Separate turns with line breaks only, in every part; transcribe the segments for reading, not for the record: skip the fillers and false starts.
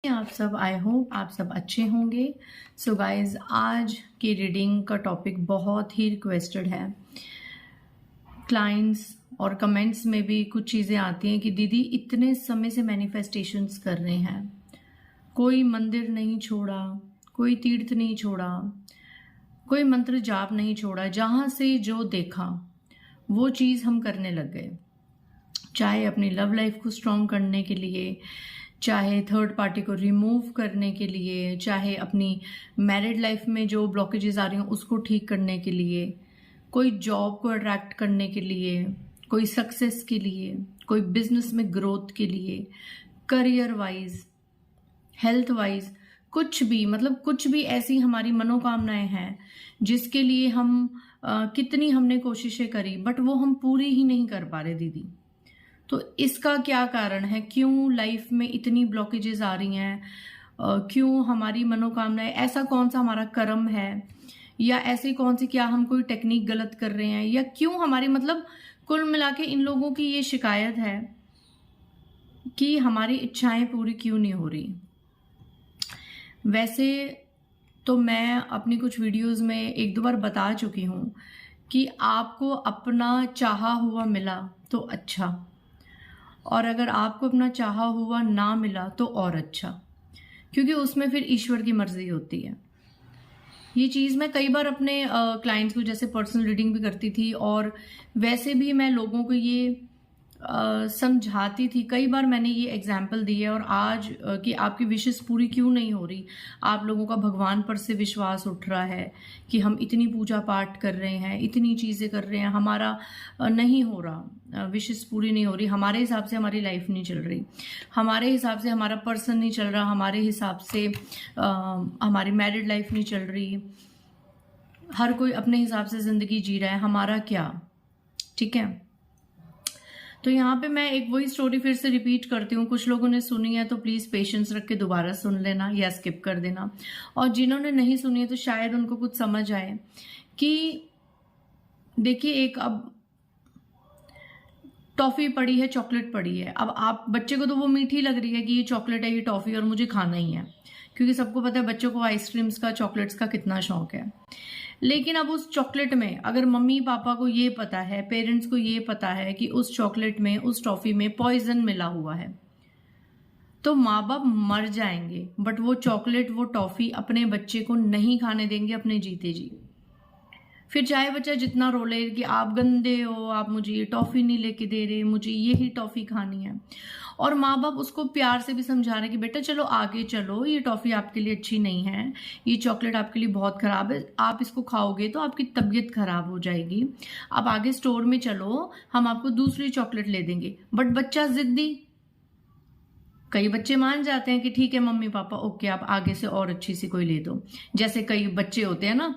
आप सब, I hope आप सब अच्छे होंगे। सो गाइज, आज की रीडिंग का टॉपिक बहुत ही रिक्वेस्टेड है। क्लाइंट्स और कमेंट्स में भी कुछ चीज़ें आती हैं कि दीदी इतने समय से मैनिफेस्टेशंस कर रहे हैं, कोई मंदिर नहीं छोड़ा, कोई तीर्थ नहीं छोड़ा, कोई मंत्र जाप नहीं छोड़ा, जहाँ से जो देखा वो चीज़ हम करने लग गए। चाहे अपनी लव लाइफ को स्ट्रॉन्ग करने के लिए, चाहे थर्ड पार्टी को रिमूव करने के लिए, चाहे अपनी मैरिड लाइफ में जो ब्लॉकेजेस आ रही हैं उसको ठीक करने के लिए, कोई जॉब को अट्रैक्ट करने के लिए, कोई सक्सेस के लिए, कोई बिजनेस में ग्रोथ के लिए, करियर वाइज, हेल्थ वाइज, कुछ भी, मतलब कुछ भी ऐसी हमारी मनोकामनाएं हैं जिसके लिए हम कितनी हमने कोशिशें करी बट वो हम पूरी ही नहीं कर पा रहे दीदी। तो इसका क्या कारण है? क्यों लाइफ में इतनी ब्लॉकेजेस आ रही हैं? क्यों हमारी मनोकामनाएं, ऐसा कौन सा हमारा कर्म है, या ऐसी कौन सी, क्या हम कोई टेक्निक गलत कर रहे हैं, या क्यों हमारी, मतलब कुल मिला के इन लोगों की ये शिकायत है कि हमारी इच्छाएं पूरी क्यों नहीं हो रही। वैसे तो मैं अपनी कुछ वीडियोस में एक दो बार बता चुकी हूं कि आपको अपना चाहा हुआ मिला तो अच्छा, और अगर आपको अपना चाहा हुआ ना मिला तो और अच्छा, क्योंकि उसमें फिर ईश्वर की मर्जी होती है। ये चीज़ मैं कई बार अपने क्लाइंट्स को, जैसे पर्सनल रीडिंग भी करती थी और वैसे भी मैं लोगों को ये समझाती थी। कई बार मैंने ये एग्जाम्पल दी है। और आज कि आपकी विशेष पूरी क्यों नहीं हो रही, आप लोगों का भगवान पर से विश्वास उठ रहा है कि हम इतनी पूजा पाठ कर रहे हैं, इतनी चीज़ें कर रहे हैं, हमारा नहीं हो रहा, विशेष पूरी नहीं हो रही, हमारे हिसाब से हमारी लाइफ नहीं चल रही, हमारे हिसाब से हमारा पर्सन नहीं चल रहा, हमारे हिसाब से हमारी मैरिड लाइफ नहीं चल रही, हर कोई अपने हिसाब से ज़िंदगी जी रहा है, हमारा क्या? ठीक है, तो यहाँ पे मैं एक वही स्टोरी फिर से रिपीट करती हूँ। कुछ लोगों ने सुनी है तो प्लीज़ पेशेंस रख के दोबारा सुन लेना या स्किप कर देना, और जिन्होंने नहीं सुनी है तो शायद उनको कुछ समझ आए कि देखिए, एक अब टॉफ़ी पड़ी है, चॉकलेट पड़ी है, अब आप बच्चे को तो वो मीठी लग रही है कि ये चॉकलेट है, ये टॉफ़ी और मुझे खाना ही है, क्योंकि सबको पता है बच्चों को आइसक्रीम्स का, चॉकलेट्स का कितना शौक है। लेकिन अब उस चॉकलेट में अगर मम्मी पापा को ये पता है, पेरेंट्स को ये पता है कि उस चॉकलेट में, उस टॉफी में पॉइजन मिला हुआ है, तो माँ बाप मर जाएंगे बट वो चॉकलेट, वो टॉफी अपने बच्चे को नहीं खाने देंगे अपने जीते जी। फिर चाहे बच्चा जितना रोले कि आप गंदे हो, आप मुझे ये टॉफी नहीं लेके दे रहे, मुझे यही टॉफी खानी है, और माँ बाप उसको प्यार से भी समझा रहे कि बेटा चलो आगे चलो, ये टॉफी आपके लिए अच्छी नहीं है, ये चॉकलेट आपके लिए बहुत खराब है, आप इसको खाओगे तो आपकी तबीयत खराब हो जाएगी, आप आगे स्टोर में चलो, हम आपको दूसरी चॉकलेट ले देंगे। बट बच्चा जिद्दी, कई बच्चे मान जाते हैं कि ठीक है मम्मी पापा, ओके आप आगे से और अच्छी सी कोई ले दो। जैसे कई बच्चे होते हैं ना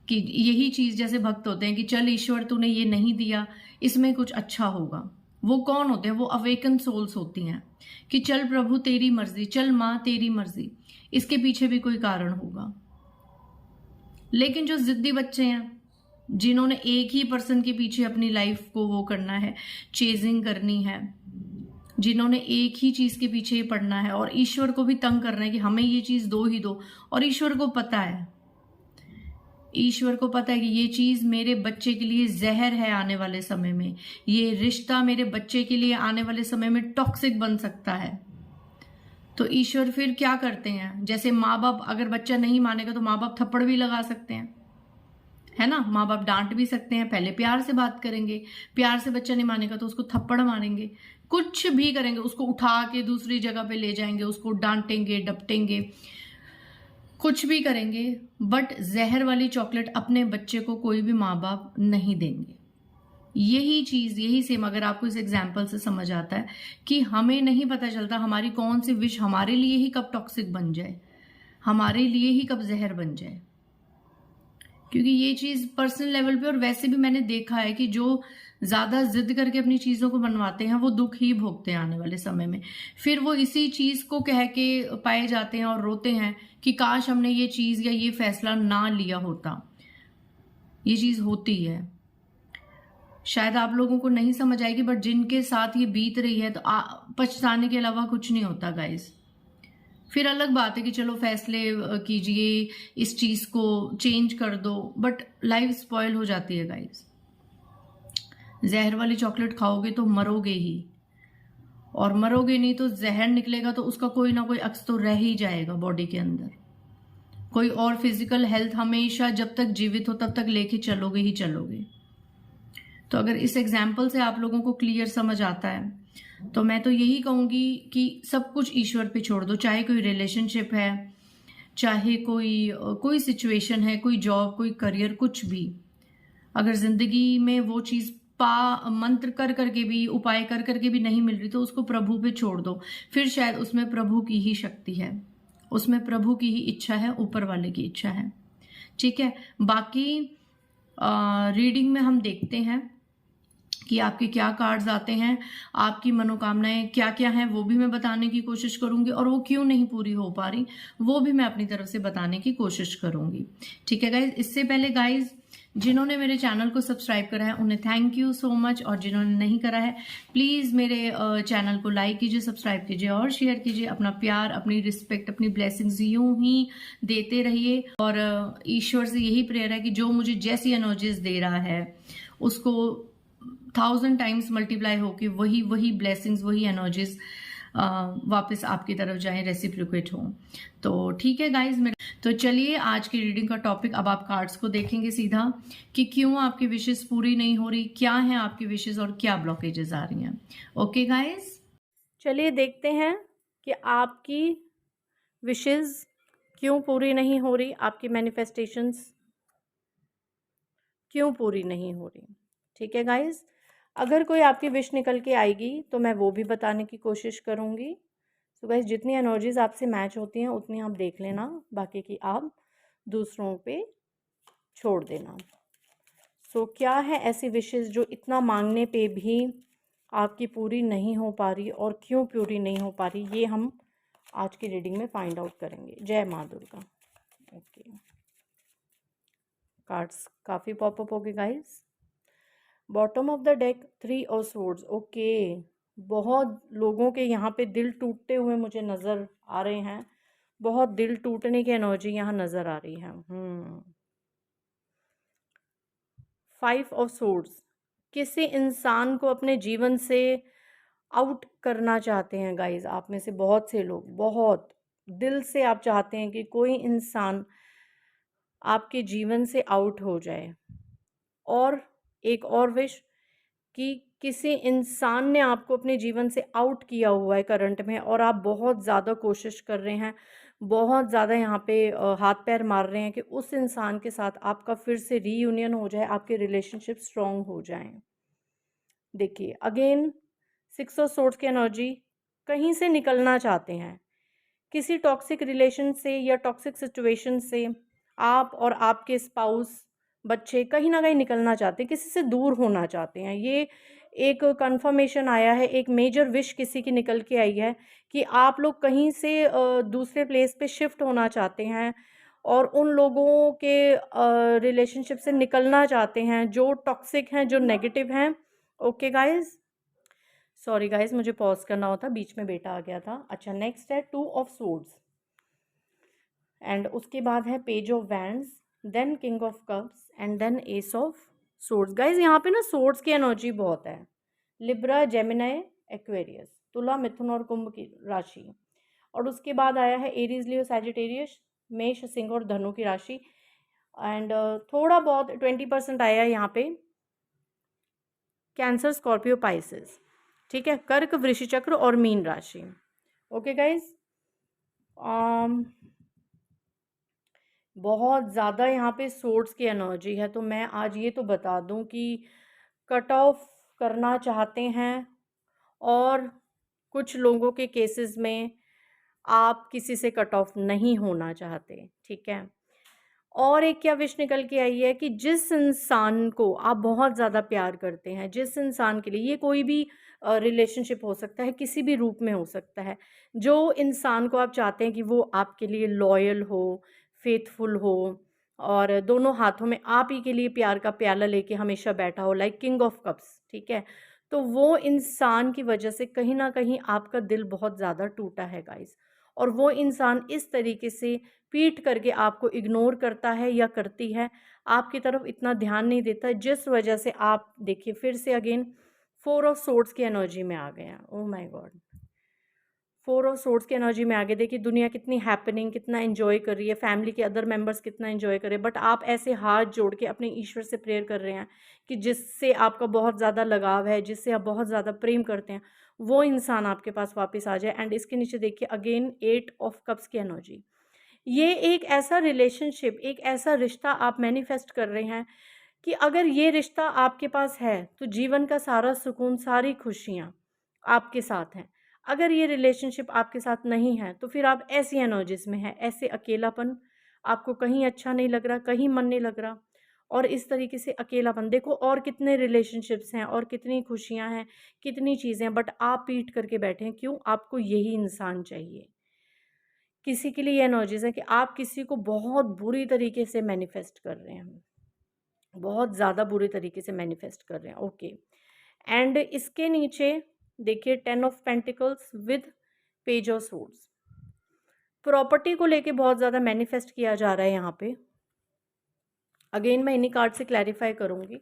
कि यही चीज, जैसे भक्त होते हैं कि चल ईश्वर तूने ये नहीं दिया, इसमें कुछ अच्छा होगा। वो कौन होते हैं? वो अवेकन सोल्स होती हैं कि चल प्रभु तेरी मर्जी, चल माँ तेरी मर्जी, इसके पीछे भी कोई कारण होगा। लेकिन जो जिद्दी बच्चे हैं, जिन्होंने एक ही पर्सन के पीछे अपनी लाइफ को वो करना है, चेजिंग करनी है, जिन्होंने एक ही चीज के पीछे पड़ना है और ईश्वर को भी तंग करना है कि हमें ये चीज दो ही दो, और ईश्वर को पता है, ईश्वर को पता है कि ये चीज मेरे बच्चे के लिए जहर है, आने वाले समय में ये रिश्ता मेरे बच्चे के लिए आने वाले समय में टॉक्सिक बन सकता है। तो ईश्वर फिर क्या करते हैं, जैसे माँ बाप, अगर बच्चा नहीं मानेगा तो माँ बाप थप्पड़ भी लगा सकते हैं, है ना, माँ बाप डांट भी सकते हैं, पहले प्यार से बात करेंगे, प्यार से बच्चा नहीं मानेगा तो उसको थप्पड़ मारेंगे, कुछ भी करेंगे, उसको उठा के दूसरी जगह पे ले जाएंगे, उसको डांटेंगे, डपटेंगे, कुछ भी करेंगे, बट जहर वाली चॉकलेट अपने बच्चे को कोई भी माँ बाप नहीं देंगे। यही चीज, यही सेम, अगर आपको इस एग्जाम्पल से समझ आता है कि हमें नहीं पता चलता हमारी कौन सी विश हमारे लिए ही कब टॉक्सिक बन जाए, हमारे लिए ही कब जहर बन जाए, क्योंकि ये चीज पर्सनल लेवल पे, और वैसे भी मैंने देखा है कि जो ज्यादा जिद करके अपनी चीजों को बनवाते हैं वो दुख ही भोगते हैं आने वाले समय में। फिर वो इसी चीज को कह के पाए जाते हैं और रोते हैं कि काश हमने ये चीज या ये फैसला ना लिया होता। ये चीज होती है, शायद आप लोगों को नहीं समझ आएगी, बट जिनके साथ ये बीत रही है तो पछताने के अलावा कुछ नहीं होता गाइस। फिर अलग बात है कि चलो फैसले कीजिए, इस चीज़ को चेंज कर दो, बट लाइफ स्पॉइल हो जाती है गाइस। जहर वाली चॉकलेट खाओगे तो मरोगे ही, और मरोगे नहीं तो जहर निकलेगा तो उसका कोई ना कोई अक्स तो रह ही जाएगा बॉडी के अंदर। कोई और फिजिकल हेल्थ हमेशा जब तक जीवित हो तब तक लेके चलोगे ही चलोगे। तो अगर इस एग्जाम्पल से आप लोगों को क्लियर समझ आता है तो मैं तो यही कहूंगी कि सब कुछ ईश्वर पे छोड़ दो। चाहे कोई रिलेशनशिप है, चाहे कोई सिचुएशन है, कोई जॉब, कोई करियर, कुछ भी, अगर जिंदगी में वो चीज मंत्र कर करके भी, उपाय कर करके भी नहीं मिल रही तो उसको प्रभु पे छोड़ दो। फिर शायद उसमें प्रभु की ही शक्ति है, उसमें प्रभु की ही इच्छा है, ऊपर वाले की इच्छा है। ठीक है, बाकी रीडिंग में हम देखते हैं कि आपके क्या कार्ड्स आते हैं, आपकी मनोकामनाएं क्या क्या हैं वो भी मैं बताने की कोशिश करूंगी, और वो क्यों नहीं पूरी हो पा रही वो भी मैं अपनी तरफ से बताने की कोशिश करूंगी। ठीक है गाइज, इससे पहले गाइज जिन्होंने मेरे चैनल को सब्सक्राइब करा है उन्हें थैंक यू सो मच, और जिन्होंने नहीं करा है प्लीज मेरे चैनल को लाइक कीजिए, सब्सक्राइब कीजिए और शेयर कीजिए। अपना प्यार, अपनी रिस्पेक्ट, अपनी ब्लेसिंग्स यूं ही देते रहिए, और ईश्वर से यही प्रेयर है कि जो मुझे जैसी एनर्जीज दे रहा है उसको 1000 टाइम्स मल्टीप्लाई होके वही ब्लेसिंग्स, वही एनर्जीज वापस आपकी तरफ जाएं, रेसिप्रोकेट हो। तो ठीक है गाइज, मेरे तो चलिए आज की रीडिंग का टॉपिक, अब आप कार्ड्स को देखेंगे सीधा कि क्यों आपकी विशेष पूरी नहीं हो रही, क्या है आपकी विशेष और क्या ब्लॉकेजेस आ रही हैं। ओके गाइज, चलिए देखते हैं कि आपकी विशेष क्यों पूरी नहीं हो रही, आपकी मैनिफेस्टेशंस क्यों पूरी नहीं हो रही। ठीक है गाइज, अगर कोई आपकी विश निकल के आएगी तो मैं वो भी बताने की कोशिश करूँगी। सो गाइज, जितनी एनर्जीज आपसे मैच होती हैं उतनी आप देख लेना, बाकी की आप दूसरों पे छोड़ देना। सो क्या है ऐसी विशेष जो इतना मांगने पे भी आपकी पूरी नहीं हो पा रही, और क्यों पूरी नहीं हो पा रही, ये हम आज की रीडिंग में फाइंड आउट करेंगे। जय माँ दुर्गा। ओके, कार्ड्स काफ़ी पॉपअप हो गए guys. Bottom of the deck 3 of swords. Okay, बहुत लोगों के यहाँ पे दिल टूटते हुए मुझे नज़र आ रहे हैं, बहुत दिल टूटने की एनर्जी यहाँ नज़र आ रही है। 5 ऑफ स्वॉर्ड्स, किसी इंसान को अपने जीवन से आउट करना चाहते हैं गाइज। आप में से बहुत से लोग बहुत दिल से आप चाहते हैं कि कोई इंसान आपके जीवन से आउट हो जाए, और एक और विश कि किसी इंसान ने आपको अपने जीवन से आउट किया हुआ है करंट में, और आप बहुत ज़्यादा कोशिश कर रहे हैं, बहुत ज़्यादा यहाँ पे हाथ पैर मार रहे हैं कि उस इंसान के साथ आपका फिर से रीयूनियन हो जाए, आपके रिलेशनशिप स्ट्रॉन्ग हो जाएं। देखिए अगेन 6 ऑफ स्वॉर्ड्स की एनर्जी, कहीं से निकलना चाहते हैं, किसी टॉक्सिक रिलेशन से या टॉक्सिक सिचुएशन से आप और आपके स्पाउस, बच्चे कहीं ना कहीं निकलना चाहते हैं, किसी से दूर होना चाहते हैं। ये एक कंफर्मेशन आया है, एक मेजर विश किसी की निकल के आई है कि आप लोग कहीं से दूसरे प्लेस पे शिफ्ट होना चाहते हैं, और उन लोगों के रिलेशनशिप से निकलना चाहते हैं जो टॉक्सिक हैं, जो नेगेटिव हैं। ओके गाइज, सॉरी गाइज, मुझे पॉज करना होता, बीच में बेटा आ गया था। अच्छा, नेक्स्ट है 2 ऑफ स्वॉर्ड्स, एंड उसके बाद है page of wands, then king of cups, and then ace of swords. Guys यहाँ पे ना स्वॉर्ड्स की एनर्जी बहुत है। लिब्रा, जेमिनाई, एक्वेरियस, तुला, मिथुन और कुंभ की राशि, और उसके बाद आया है एरीज, लियो, सैजिटेरियस, मेष, सिंह और धनु की राशि, एंड थोड़ा बहुत 20% आया है यहाँ पे कैंसर, स्कॉर्पियो, पाइसेस। ठीक है, कर्क, वृश्चिक चक्र और मीन राशि। ओके गाइज, बहुत ज़्यादा यहाँ पे सोर्स की एनर्जी है, तो मैं आज ये तो बता दूं कि कट ऑफ करना चाहते हैं, और कुछ लोगों के केसेस में आप किसी से कट ऑफ नहीं होना चाहते। ठीक है, और एक क्या विश निकल के आई है कि जिस इंसान को आप बहुत ज़्यादा प्यार करते हैं, जिस इंसान के लिए, ये कोई भी रिलेशनशिप हो सकता है, किसी भी रूप में हो सकता है, जो इंसान को आप चाहते हैं कि वो आपके लिए लॉयल हो, फेथफुल हो, और दोनों हाथों में आप ही के लिए प्यार का प्याला लेके हमेशा बैठा हो, लाइक किंग ऑफ कप्स। ठीक है, तो वो इंसान की वजह से कहीं ना कहीं आपका दिल बहुत ज़्यादा टूटा है गाइस, और वो इंसान इस तरीके से पीट करके आपको इग्नोर करता है या करती है, आपकी तरफ इतना ध्यान नहीं देता, जिस वजह से आप देखिए फिर से अगेन 4 ऑफ सोर्ड्स की एनर्जी में आ गए हैं। Oh my God, 4 of swords की एनर्जी में आगे देखिए दुनिया कितनी हैपनिंग, कितना एंजॉय कर रही है, फैमिली के अदर मेंबर्स कितना एंजॉय कर रहे हैं, बट आप ऐसे हाथ जोड़ के अपने ईश्वर से प्रेयर कर रहे हैं कि जिससे आपका बहुत ज़्यादा लगाव है, जिससे आप बहुत ज़्यादा प्रेम करते हैं, वो इंसान आपके पास वापस आ जाए। एंड इसके नीचे देखिए अगेन 8 ऑफ कप्स की एनर्जी। ये एक ऐसा रिलेशनशिप, एक ऐसा रिश्ता आप मैनिफेस्ट कर रहे हैं कि अगर ये रिश्ता आपके पास है तो जीवन का सारा सुकून, सारी खुशियाँ आपके साथ हैं। अगर ये रिलेशनशिप आपके साथ नहीं है तो फिर आप ऐसी एनर्जीज में हैं, ऐसे अकेलापन, आपको कहीं अच्छा नहीं लग रहा, कहीं मन नहीं लग रहा, और इस तरीके से अकेलापन। देखो और कितने रिलेशनशिप्स हैं और कितनी खुशियां हैं, कितनी चीज़ें हैं, बट आप पीट करके बैठे हैं। क्यों? आपको यही इंसान चाहिए। किसी के लिए ये एनर्जीज है कि आप किसी को बहुत बुरी तरीके से मैनिफेस्ट कर रहे हैं, बहुत ज़्यादा बुरी तरीके से मैनिफेस्ट कर रहे हैं। ओके, एंड इसके नीचे देखिए 10 of pentacles with page of swords. Property को लेके बहुत ज़्यादा मैनिफेस्ट किया जा रहा है यहाँ पे। अगेन मैं इन्हीं कार्ड से क्लैरिफाई करूँगी।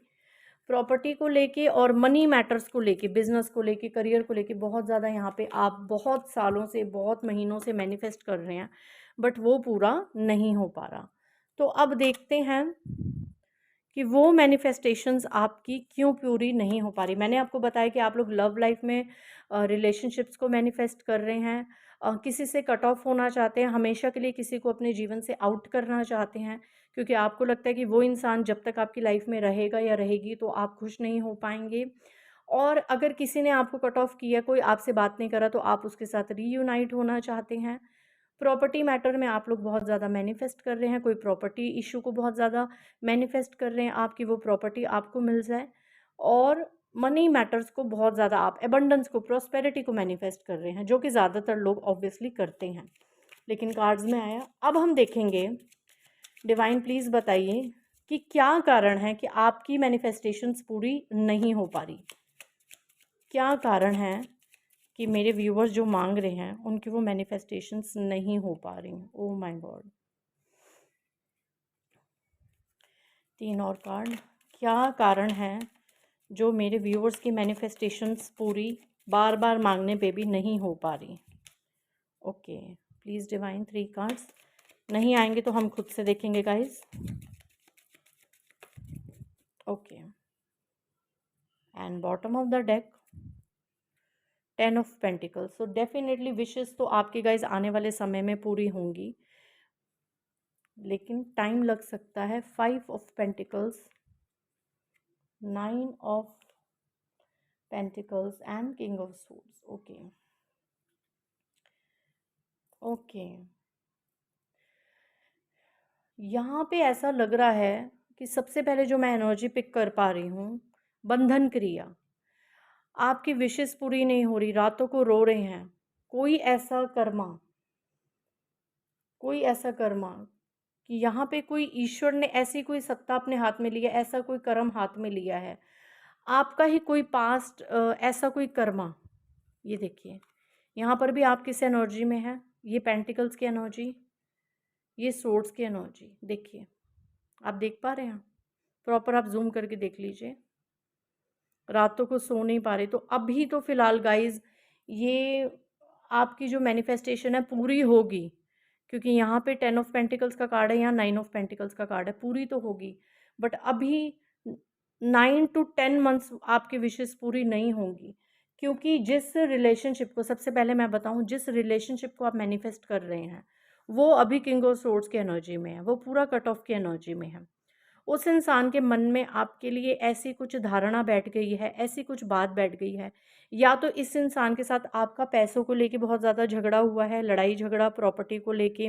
प्रॉपर्टी को लेके और मनी मैटर्स को लेके, बिजनेस को लेके, करियर को लेके बहुत ज़्यादा यहाँ पे आप बहुत सालों से, बहुत महीनों से मैनिफेस्ट कर रहे हैं, बट वो पूरा नहीं हो पा रहा। तो अब देखते हैं कि वो मैनिफेस्टेशंस आपकी क्यों पूरी नहीं हो पा रही। मैंने आपको बताया कि आप लोग लव लाइफ में रिलेशनशिप्स को मैनिफेस्ट कर रहे हैं, किसी से कट ऑफ होना चाहते हैं, हमेशा के लिए किसी को अपने जीवन से आउट करना चाहते हैं, क्योंकि आपको लगता है कि वो इंसान जब तक आपकी लाइफ में रहेगा या रहेगी तो आप खुश नहीं हो पाएंगे। और अगर किसी ने आपको कट ऑफ किया, कोई आपसे बात नहीं करा, तो आप उसके साथ रीयूनाइट होना चाहते हैं। प्रॉपर्टी मैटर में आप लोग बहुत ज़्यादा मैनिफेस्ट कर रहे हैं, कोई प्रॉपर्टी इशू को बहुत ज़्यादा मैनिफेस्ट कर रहे हैं आप कि वो प्रॉपर्टी आपको मिल जाए। और मनी मैटर्स को बहुत ज़्यादा आप एबंडेंस को, प्रॉस्पेरिटी को मैनिफेस्ट कर रहे हैं, जो कि ज़्यादातर लोग ऑब्वियसली करते हैं। लेकिन कार्ड्स में आया, अब हम देखेंगे डिवाइन प्लीज़ बताइए कि क्या कारण है कि आपकी मैनिफेस्टेशंस पूरी नहीं हो पा रही। क्या कारण है कि मेरे व्यूअर्स जो मांग रहे हैं उनकी वो मैनिफेस्टेशंस नहीं हो पा रही हैं। ओह माय गॉड, 3 और कार्ड। क्या कारण है जो मेरे व्यूअर्स की मैनिफेस्टेशंस पूरी बार बार मांगने पे भी नहीं हो पा रही? Okay, please divine 3 cards. नहीं आएंगे तो हम खुद से देखेंगे guys. Okay, and bottom of the deck 10 of pentacles. So definitely wishes तो आपके गाइस आने वाले समय में पूरी होंगी, लेकिन टाइम लग सकता है। 5 of pentacles, 9 of pentacles and king of swords. Okay okay, यहाँ पे ऐसा लग रहा है कि सबसे पहले जो मैं एनर्जी पिक कर पा रही हूँ, बंधन क्रिया। आपकी विशेस पूरी नहीं हो रही, रातों को रो रहे हैं। कोई ऐसा कर्मा, कोई ऐसा कर्मा कि यहाँ पे कोई ईश्वर ने ऐसी कोई सत्ता अपने हाथ में लिया, ऐसा कोई कर्म हाथ में लिया है, आपका ही कोई पास्ट ऐसा कोई कर्मा। ये देखिए यहाँ पर भी आप किस एनर्जी में है, ये पेंटिकल्स की एनर्जी, ये सोर्ड्स की एनर्जी। देखिए आप देख पा रहे हैं, प्रॉपर आप जूम करके देख लीजिए। रातों को सो नहीं पा रहे, तो अभी तो फिलहाल गाइज ये आपकी जो मैनिफेस्टेशन है पूरी होगी, क्योंकि यहाँ पे 10 ऑफ पेंटिकल्स का कार्ड है, यहाँ 9 ऑफ पेंटिकल्स का कार्ड है। पूरी तो होगी, बट अभी 9 to 10 मंथ्स आपकी विशेष पूरी नहीं होंगी, क्योंकि जिस रिलेशनशिप को, सबसे पहले मैं बताऊँ, जिस रिलेशनशिप को आप मैनिफेस्ट कर रहे हैं वो अभी किंग ऑफ सोर्ड्स की एनर्जी में है, वो पूरा कट ऑफ की एनर्जी में है। उस इंसान के मन में आपके लिए ऐसी कुछ धारणा बैठ गई है, ऐसी कुछ बात बैठ गई है, या तो इस इंसान के साथ आपका पैसों को लेके बहुत ज़्यादा झगड़ा हुआ है, लड़ाई झगड़ा प्रॉपर्टी को लेके,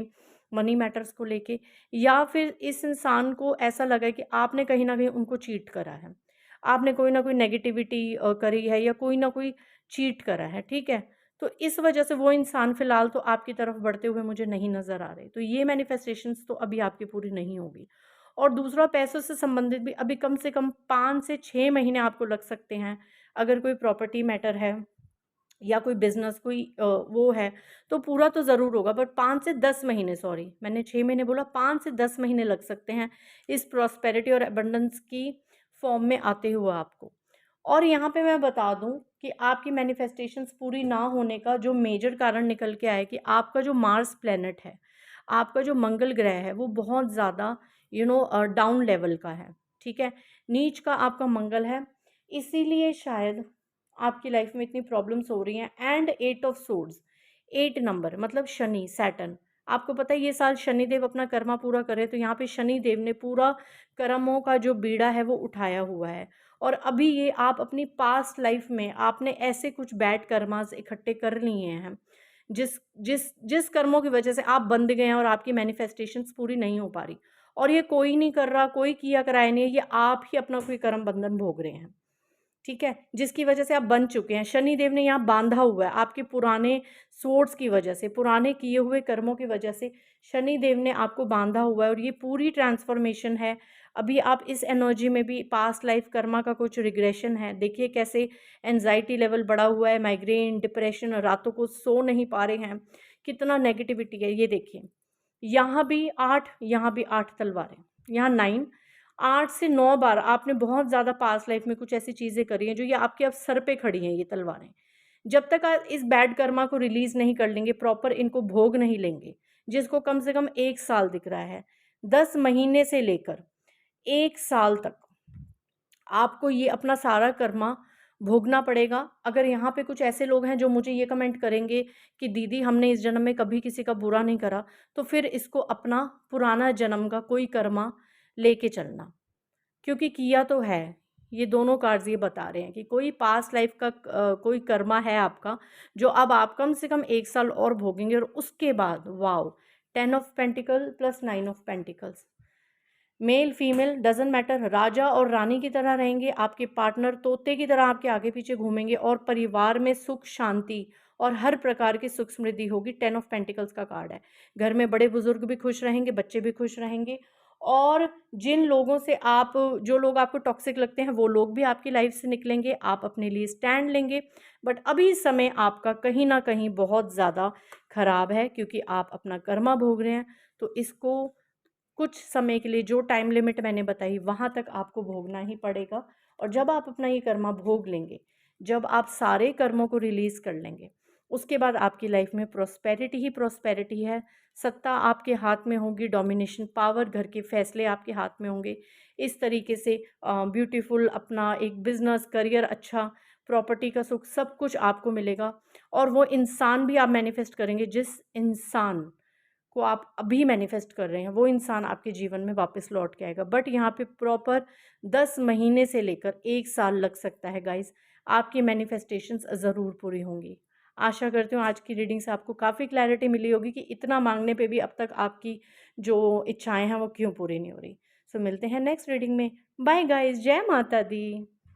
मनी मैटर्स को लेके, या फिर इस इंसान को ऐसा लगा है कि आपने कहीं ना कहीं उनको चीट करा है, आपने कोई ना कोई नेगेटिविटी करी है, या कोई ना कोई चीट करा है, ठीक है। तो इस वजह से वो इंसान फिलहाल तो आपकी तरफ बढ़ते हुए मुझे नहीं नज़र आ रहे, तो ये मैनिफेस्टेशंस तो अभी आपकी पूरी नहीं होगी। और दूसरा, पैसों से संबंधित भी अभी कम से कम 5 से 6 महीने आपको लग सकते हैं, अगर कोई प्रॉपर्टी मैटर है
या कोई बिजनेस कोई वो है, तो पूरा तो ज़रूर होगा, बट 5 से 10 महीने, सॉरी मैंने 6 महीने बोला, 5 से 10 महीने लग सकते हैं इस प्रॉस्पेरिटी और एबंडेंस की फॉर्म में आते हुए आपको। और यहाँ पे मैं बता दूं कि आपकी मैनिफेस्टेशंस पूरी ना होने का जो मेजर कारण निकल के आए कि आपका जो मार्स प्लेनेट है, आपका जो मंगल ग्रह है, वो बहुत ज़्यादा डाउन लेवल का है। ठीक है, नीच का आपका मंगल है, इसीलिए शायद आपकी लाइफ में इतनी प्रॉब्लम्स हो रही हैं। एंड 8 ऑफ सोर्ड्स, 8 नंबर मतलब शनि, सैटर्न। आपको पता है ये साल शनिदेव अपना कर्मा पूरा करे, तो यहाँ पे शनिदेव ने पूरा कर्मों का जो बीड़ा है वो उठाया हुआ है। और अभी ये आप अपनी पास्ट लाइफ में आपने ऐसे कुछ बैड कर्मास इकट्ठे कर लिए हैं जिस जिस जिस कर्मों की वजह से आप बंध गए हैं और आपकी मैनिफेस्टेशंस पूरी नहीं हो पा रही। और ये कोई नहीं कर रहा, कोई किया कराया नहीं है, ये आप ही अपना कोई कर्म बंधन भोग रहे हैं। ठीक है, जिसकी वजह से आप बन चुके हैं, शनि देव ने यहाँ बांधा हुआ है आपके पुराने सोर्स की वजह से, पुराने किए हुए कर्मों की वजह से शनि देव ने आपको बांधा हुआ है। और ये पूरी ट्रांसफॉर्मेशन है। अभी आप इस एनर्जी में भी पास्ट लाइफ कर्मा का कुछ रिग्रेशन है। देखिए कैसे एनजाइटी लेवल बढ़ा हुआ है, माइग्रेन, डिप्रेशन, रातों को सो नहीं पा रहे हैं, कितना नेगेटिविटी है। ये देखिए यहाँ भी 8, यहाँ भी 8 तलवारें, यहाँ 9, 8 से 9 बार आपने बहुत ज़्यादा पास्ट लाइफ में कुछ ऐसी चीज़ें करी हैं जो ये आपके अब सर पे खड़ी हैं ये तलवारें। जब तक आप इस बैड कर्मा को रिलीज़ नहीं कर लेंगे, प्रॉपर इनको भोग नहीं लेंगे, जिसको कम से कम 1 साल दिख रहा है, 10 महीने से लेकर 1 साल तक आपको ये अपना सारा कर्मा भोगना पड़ेगा। अगर यहाँ पे कुछ ऐसे लोग हैं जो मुझे ये कमेंट करेंगे कि दीदी हमने इस जन्म में कभी किसी का बुरा नहीं करा, तो फिर इसको अपना पुराना जन्म का कोई कर्मा लेके चलना, क्योंकि किया तो है। ये दोनों कार्ड्स ये बता रहे हैं कि कोई पास्ट लाइफ का कोई कर्मा है आपका, जो अब आप कम से कम 1 साल और भोगेंगे। और उसके बाद wow, 10 of pentacle plus 9 of pentacles, male female doesn't matter, राजा और रानी की तरह रहेंगे, आपके पार्टनर तोते की तरह आपके आगे पीछे घूमेंगे, और परिवार में सुख शांति और हर प्रकार की सुख समृद्धि होगी। 10 ऑफ पेंटिकल्स का कार्ड है। घर में बड़े बुजुर्ग भी खुश रहेंगे, बच्चे भी खुश रहेंगे। और जिन लोगों से आप, जो लोग आपको टॉक्सिक लगते हैं, वो लोग भी आपकी लाइफ से निकलेंगे, आप अपने लिए स्टैंड लेंगे। बट अभी समय आपका कहीं ना कहीं बहुत ज़्यादा खराब है, क्योंकि आप अपना कर्मा भोग रहे हैं। तो इसको कुछ समय के लिए, जो टाइम लिमिट मैंने बताई, वहाँ तक आपको भोगना ही पड़ेगा। और जब आप अपना ये कर्मा भोग लेंगे, जब आप सारे कर्मों को रिलीज़ कर लेंगे, उसके बाद आपकी लाइफ में प्रॉस्पेरिटी ही प्रॉस्पेरिटी है। सत्ता आपके हाथ में होगी, डोमिनेशन पावर, घर के फैसले आपके हाथ में होंगे। इस तरीके से ब्यूटीफुल अपना एक बिजनेस, करियर अच्छा, प्रॉपर्टी का सुख, सब कुछ आपको मिलेगा। और वो इंसान भी आप मैनिफेस्ट करेंगे जिस इंसान को आप अभी मैनिफेस्ट कर रहे हैं, वो इंसान आपके जीवन में वापस लौट के आएगा। बट यहाँ पे प्रॉपर 10 महीने से लेकर 1 साल लग सकता है गाइस। आपकी मैनिफेस्टेशंस ज़रूर पूरी होंगी। आशा करती हूँ आज की रीडिंग से आपको काफ़ी क्लैरिटी मिली होगी कि इतना मांगने पे भी अब तक आपकी जो इच्छाएं हैं वो क्यों पूरी नहीं हो रही। सो मिलते हैं नेक्स्ट रीडिंग में। बाय गाइस, जय माता दी।